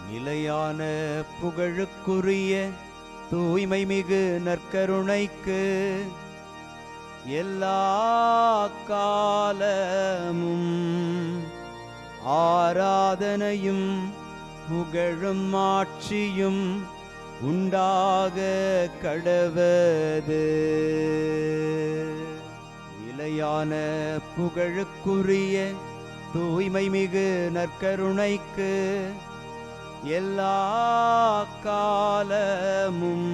நிலையான புகழுக்குரிய தூய்மை மிகு நற்கருணைக்கு எல்லா காலமும் ஆராதனையும் புகழும் ஆட்சியும் உண்டாக கடவது. நிலையான புகழுக்குரிய தூய்மை மிகு நற்கருணைக்கு எல்லா காலமும்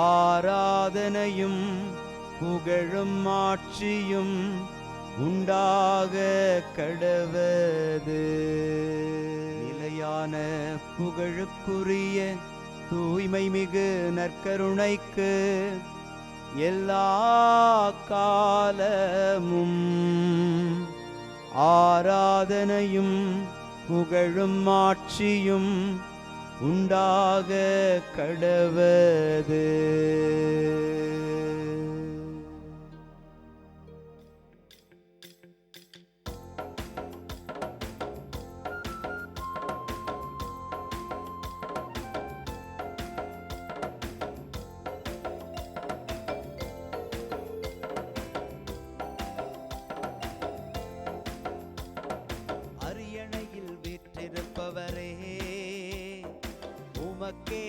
ஆராதனையும் புகழும் ஆட்சியும் உண்டாக கடவது. நிலையான புகழுக்குரிய தூய்மை மிகு நற்கருணைக்கு எல்லா காலமும் ஆராதனையும் புகழும் ஆட்சியும் உண்டாக கடவது. அரியணையில் வீற்றிருப்பவரே, உமக்கே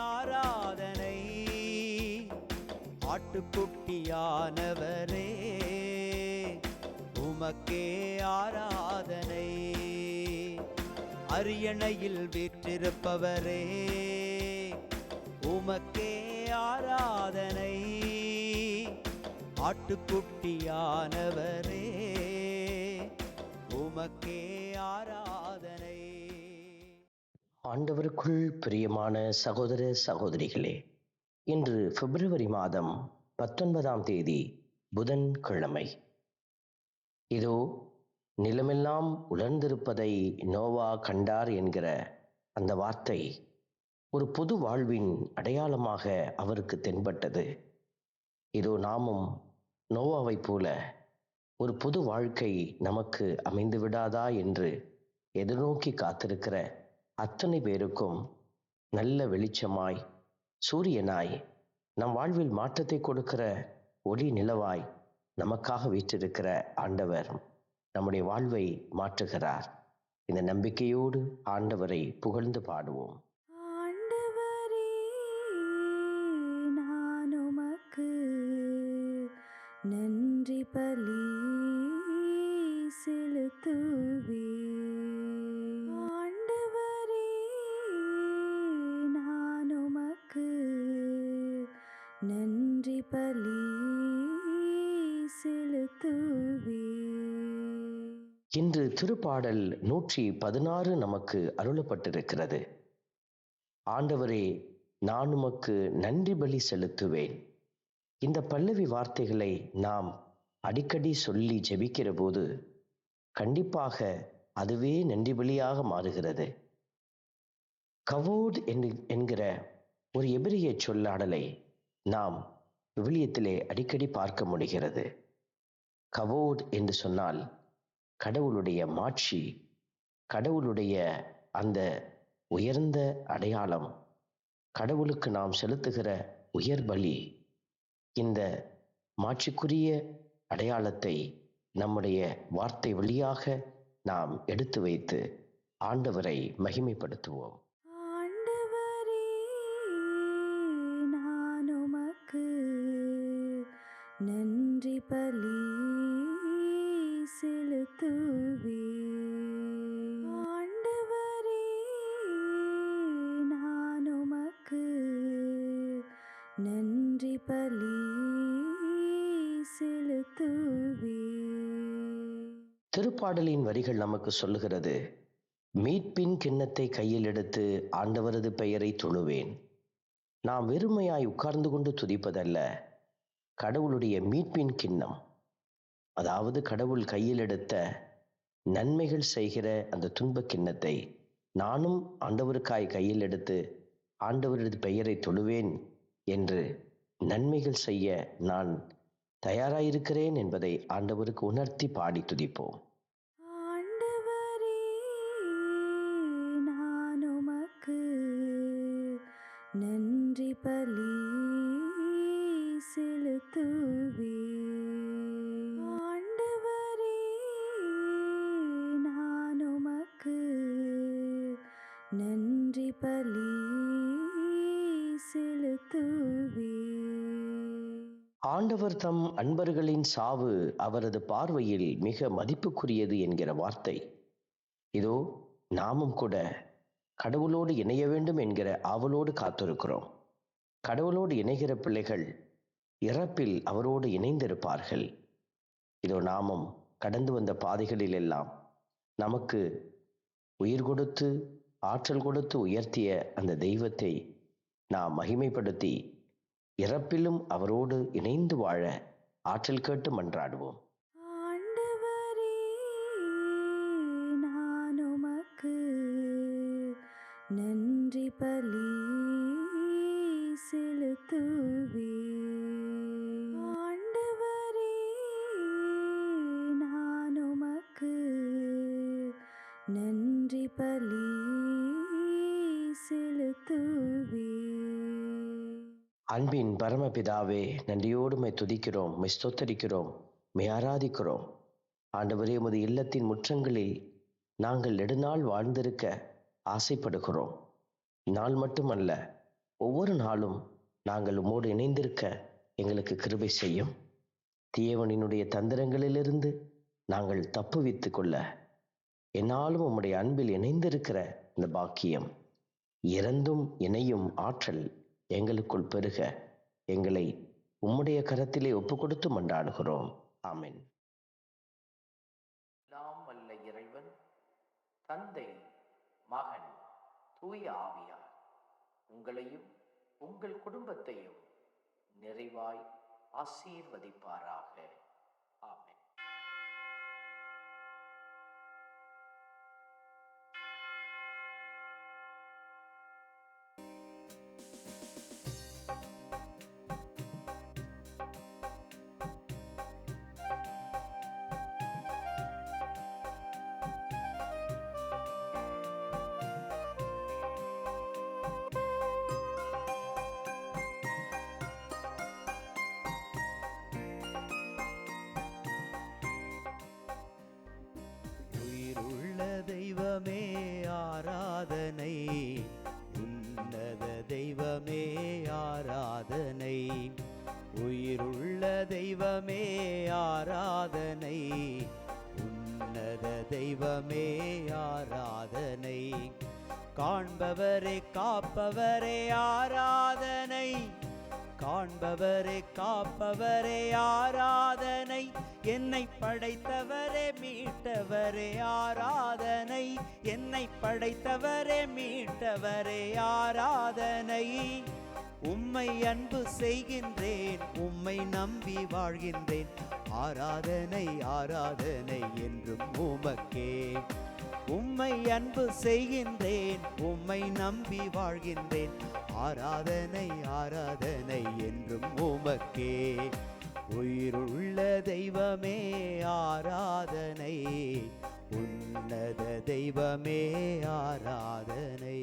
ஆராதனை. ஆட்டுக்குட்டியானவரே, உமக்கே ஆராதனை. அரியணையில் வீற்றிருப்பவரே, உமக்கே ஆராதனை. ஆட்டுக்குட்டியானவரே, உமக்கே ஆராதனை. ஆண்டவருக்குள் பிரியமான சகோதர சகோதரிகளே, இன்று பிப்ரவரி மாதம் 19ஆம் தேதி புதன்கிழமை. இதோ நிலமெல்லாம் உலர்ந்திருப்பதை நோவா கண்டார் என்கிற அந்த வார்த்தை ஒரு புது வாழ்வின் அடையாளமாக அவருக்கு தென்பட்டது. இதோ நாமும் நோவாவைப் போல ஒரு புது வாழ்க்கை நமக்கு அமைந்து விடாதா என்று எதிர்நோக்கி காத்திருக்கிற அத்தனை பேருக்கும் நல்ல வெளிச்சமாய், சூரியனாய், நம் வாழ்வில் மாற்றத்தை கொடுக்கிற ஒளி நிலவாய் நமக்காக வீற்றிருக்கிற ஆண்டவர் நம்முடைய வாழ்வை மாற்றுகிறார். இந்த நம்பிக்கையோடு ஆண்டவரை புகழ்ந்து பாடுவோம். ஆண்டவரே, நான் உமக்கு நன்றி பலி செலுத்துவேன். ஆண்டவரே, நான் உமக்கு நன்றி பலி செலுத்துவேன். இன்று திருப்பாடல் 116 நமக்கு அருளப்பட்டிருக்கிறது. ஆண்டவரே, நான் உமக்கு நன்றி பலி செலுத்துவேன். இந்த பல்லவி வார்த்தைகளை நாம் அடிக்கடி சொல்லி ஜெபிக்கிற போது கண்டிப்பாக அதுவே நன்றி பலியாக மாறுகிறது. கவோட் என்கிற ஒரு எபிரிய சொல்லாடலை நாம் விவிலியத்திலே அடிக்கடி பார்க்க முடிகிறது. கவோட் என்று சொன்னால் கடவுளுடைய மாட்சி, கடவுளுடைய அந்த உயர்ந்த அடையாளம், கடவுளுக்கு நாம் செலுத்துகிற உயர் பலி. இந்த மாட்சிக்குரிய அடையாளத்தை நம்முடைய வார்த்தை வழியாக நாம் எடுத்து வைத்து ஆண்டவரை மகிமைப்படுத்துவோம். ஆண்டவரே, நான் உமக்கு நன்றி பலி செலுத்துவேன். ஆண்டவரே, நான் உமக்கு நன்றி பலி செலுத்துவேன். திருப்பாடலின் வரிகள் நமக்கு சொல்லுகிறது, மீட்பின் கிண்ணத்தை கையில் எடுத்து ஆண்டவரது பெயரை தொழுவேன். நாம் வெறுமையாய் உட்கார்ந்து கொண்டு துதிப்பதல்ல, கடவுளுடைய மீட்பின் கிண்ணம், அதாவது கடவுள் கையில் எடுத்த நன்மைகள் செய்கிற அந்த துன்ப கிண்ணத்தை நானும் ஆண்டவருக்காய் கையில் எடுத்து ஆண்டவரது பெயரை தொழுவேன் என்று நன்மைகள் செய்ய நான் தயாராயிருக்கிறேன் என்பதை ஆண்டவருக்கு உணர்த்தி பாடி துதிப்போம். ஆண்டவரே, ஆண்டவர் தம் அன்பர்களின் சாவு அவரது பார்வையில் மிக மதிப்புக்குரியது என்கிற வார்த்தை, இதோ நாமும் கூட கடவுளோடு இணைய வேண்டும் என்கிற ஆவலோடு காத்திருக்கிறோம். கடவுளோடு இணைகிற பிள்ளைகள் இறப்பில் அவரோடு இணைந்திருப்பார்கள். இதோ நாமும் கடந்து வந்த பாதைகளில் எல்லாம் நமக்கு உயிர் கொடுத்து ஆற்றல் கொடுத்து உயர்த்திய அந்த தெய்வத்தை நாம் மகிமைப்படுத்தி இறப்பிலும் அவரோடு இணைந்து வாழ ஆற்றல் கேட்டு மன்றாடுவோம். ஆண்டவரே, நான் உமக்கு நன்றி பலி செலுத்துவேன். ஆண்டவரே, நான் உமக்கு நன்றி பலி செலுத்துவேன். அன்பின் பரமபிதாவே, நன்றியோடு மை துதிக்கிறோம், மை ஸ்தோத்தரிக்கிறோம், மை ஆராதிக்கிறோம். ஆண்டவரே, உமது இல்லத்தின் முற்றங்களில் நாங்கள் நெடுநாள் வாழ்ந்திருக்க ஆசைப்படுகிறோம். நாள் மட்டுமல்ல, ஒவ்வொரு நாளும் நாங்கள் உம்மோடு இணைந்திருக்க எங்களுக்கு கிருபை செய்யும். தீயவனினுடைய தந்திரங்களிலிருந்து நாங்கள் தப்புவித்து கொள்ள என்னாலும் உம்முடைய அன்பில் இணைந்திருக்கிற இந்த பாக்கியம், இறந்தும் இணையும் ஆற்றல் எங்களுக்குள் பெருக எங்களை உம்முடைய கரத்திலே ஒப்பு கொடுத்து மன்றாடுகிறோம். ஆமென். எல்லாம் வல்ல இறைவன், தந்தை, மகன், தூய ஆவியார் உங்களையும் உங்கள் குடும்பத்தையும் நிறைவாய் ஆசீர்வதிப்பாராக. ஆமென். உயிருள்ள தெய்வமே ஆராதனை, உன்னத தெய்வமே ஆராதனை. உயிருள்ள தெய்வமே ஆராதனை, உன்னத தெய்வமே ஆராதனை. காண்பவரே காப்பவரே ஆராதனை, காண்பவரே காப்பவரே ஆராதனை. என்னை படைத்தவரே மீட்டவரே ஆராதனை, என்னை படைத்தவரே மீட்டவரே ஆராதனை. உம்மை அன்பு செய்கின்றேன், உம்மை நம்பி வாழ்கின்றேன். ஆராதனை ஆராதனை என்றும் உமக்கே. உம்மை அன்பு செய்கின்றேன், உம்மை நம்பி வாழ்கின்றேன். ஆராதனை ஆராதனை என்றும் உமக்கே. உயிருள்ள தெய்வமே ஆராதனை, உன்னத தெய்வமே ஆராதனை.